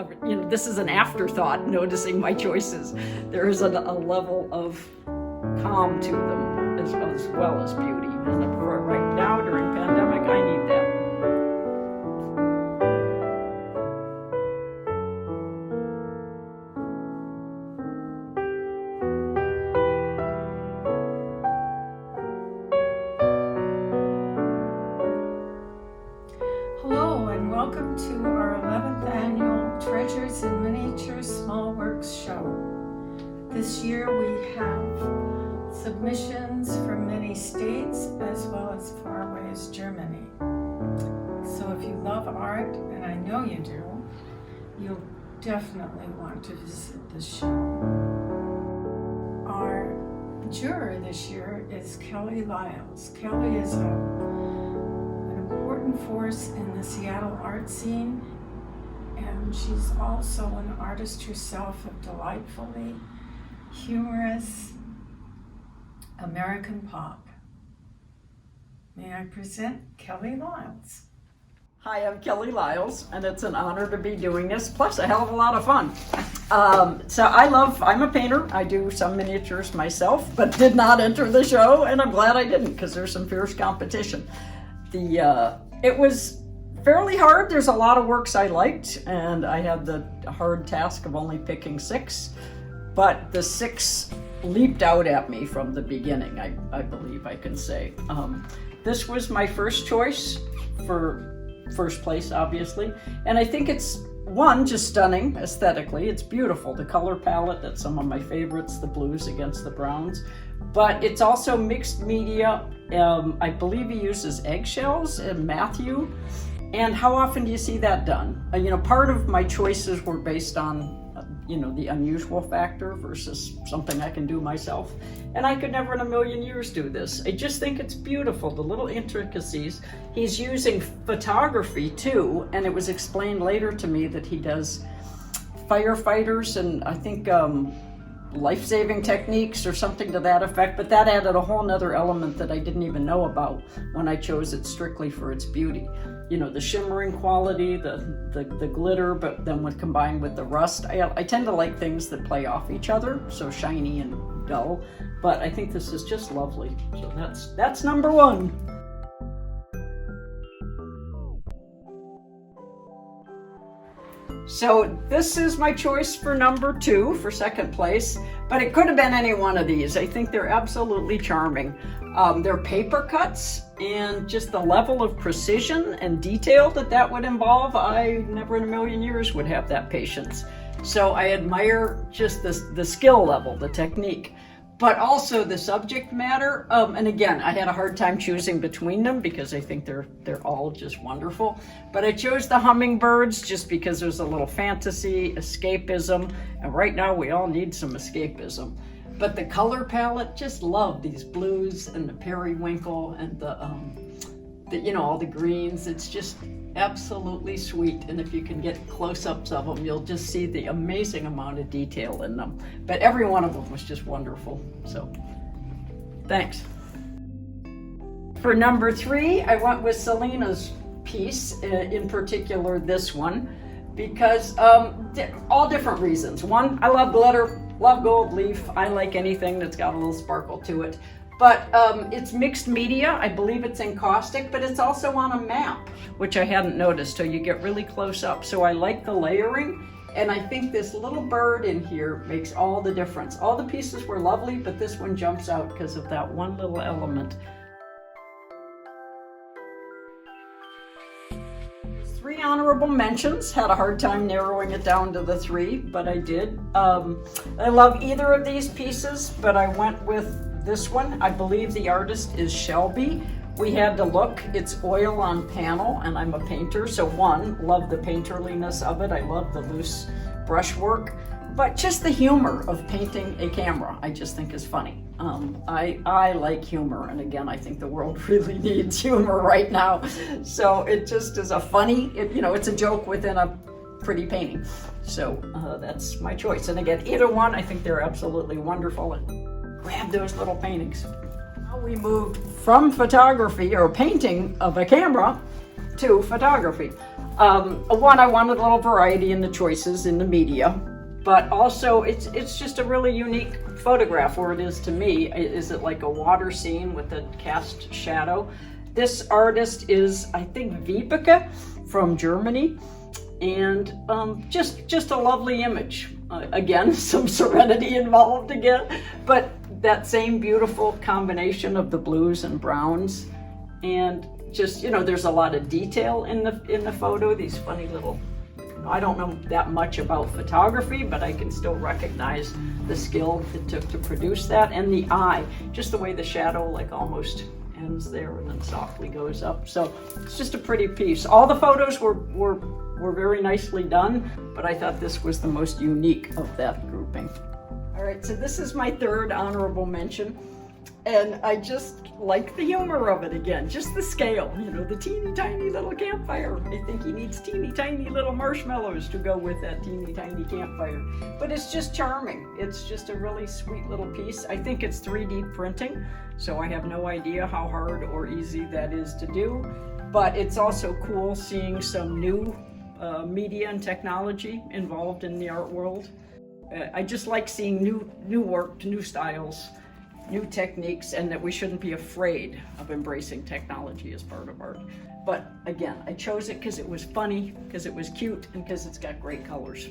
this is an afterthought, noticing my choices. There is a level of calm to them as well as beauty. And right now, during pandemic, I need that. Hello and welcome to our 11th annual Treasures in Miniature Small Works show. This year we have submissions from many states as well as far away as Germany. So if you love art, and I know you do, you'll definitely want to visit the show. Our juror this year is Kelly Lyles. Kelly is an important force in the Seattle art scene, and she's also an artist herself of delightfully humorous American pop. May I present Kelly Lyles. Hi, I'm Kelly Lyles, and it's an honor to be doing this, plus a hell of a lot of fun. I'm a painter. I do some miniatures myself, but did not enter the show, and I'm glad I didn't, because there's some fierce competition. It was fairly hard. There's a lot of works I liked, and I had the hard task of only picking 6, but the 6 leaped out at me from the beginning, I believe I can say. This was my first choice for first place, obviously, and I think it's, one, just stunning aesthetically. It's beautiful. The color palette, that's some of my favorites, the blues against the browns, but it's also mixed media. I believe he uses eggshells in Mathew, and how often do you see that done? Part of my choices were based on the unusual factor versus something I can do myself. And I could never in a million years do this. I just think it's beautiful, the little intricacies. He's using photography too, and it was explained later to me that he does firefighters and I think life-saving techniques or something to that effect, but that added a whole nother element that I didn't even know about when I chose it strictly for its beauty. The shimmering quality, the glitter, but then combined with the rust. I tend to like things that play off each other, so shiny and dull, but I think this is just lovely. So that's number 1. So this is my choice for number 2 for second place, but it could have been any one of these. I think they're absolutely charming. They're paper cuts, and just the level of precision and detail that would involve, I never in a million years would have that patience. So I admire just the skill level, the technique, but also the subject matter. And again, I had a hard time choosing between them because I think they're all just wonderful. But I chose the hummingbirds just because there's a little fantasy, escapism, and right now we all need some escapism. But the color palette, just love these blues and the periwinkle and all the greens. It's just absolutely sweet, and if you can get close-ups of them, you'll just see the amazing amount of detail in them. But every one of them was just wonderful, so thanks. For number 3, I went with Salyna's piece, in particular this one, because all different reasons. One, I love glitter, love gold leaf. I like anything that's got a little sparkle to it. But it's mixed media. I believe it's encaustic, but it's also on a map, which I hadn't noticed till you get really close up. So I like the layering, and I think this little bird in here makes all the difference. All the pieces were lovely, but this one jumps out because of that one little element. 3 honorable mentions. Had a hard time narrowing it down to the 3, but I did. I love either of these pieces, but I went with this one. I believe the artist is Shelby. We had to look. It's oil on panel, and I'm a painter, so one, love the painterliness of it. I love the loose brushwork, but just the humor of painting a camera, I just think is funny. I like humor, and again, I think the world really needs humor right now. So it just is a funny, it's a joke within a pretty painting. So that's my choice. And again, either one, I think they're absolutely wonderful. And grab those little paintings. Now we moved from photography or painting of a camera to photography. One, I wanted a little variety in the choices in the media, but also it's just a really unique photograph where it is to me. Is it like a water scene with a cast shadow? This artist is, I think, Wiebke from Germany, and just a lovely image. Again, some serenity involved again, but that same beautiful combination of the blues and browns, and just, you know, there's a lot of detail in the photo. These funny little, I don't know that much about photography, but I can still recognize the skill it took to produce that, and the eye, just the way the shadow like almost ends there and then softly goes up. So it's just a pretty piece. All the photos were very nicely done, but I thought this was the most unique of that grouping. All right, so this is my third honorable mention, and I just like the humor of it again, just the scale, you know, the teeny tiny little campfire. I think he needs teeny tiny little marshmallows to go with that teeny tiny campfire, but it's just charming. It's just a really sweet little piece. I think it's 3D printing, so I have no idea how hard or easy that is to do, but it's also cool seeing some new media and technology involved in the art world. I just like seeing new work, new styles, new techniques, and that we shouldn't be afraid of embracing technology as part of art. But again, I chose it because it was funny, because it was cute, and because it's got great colors.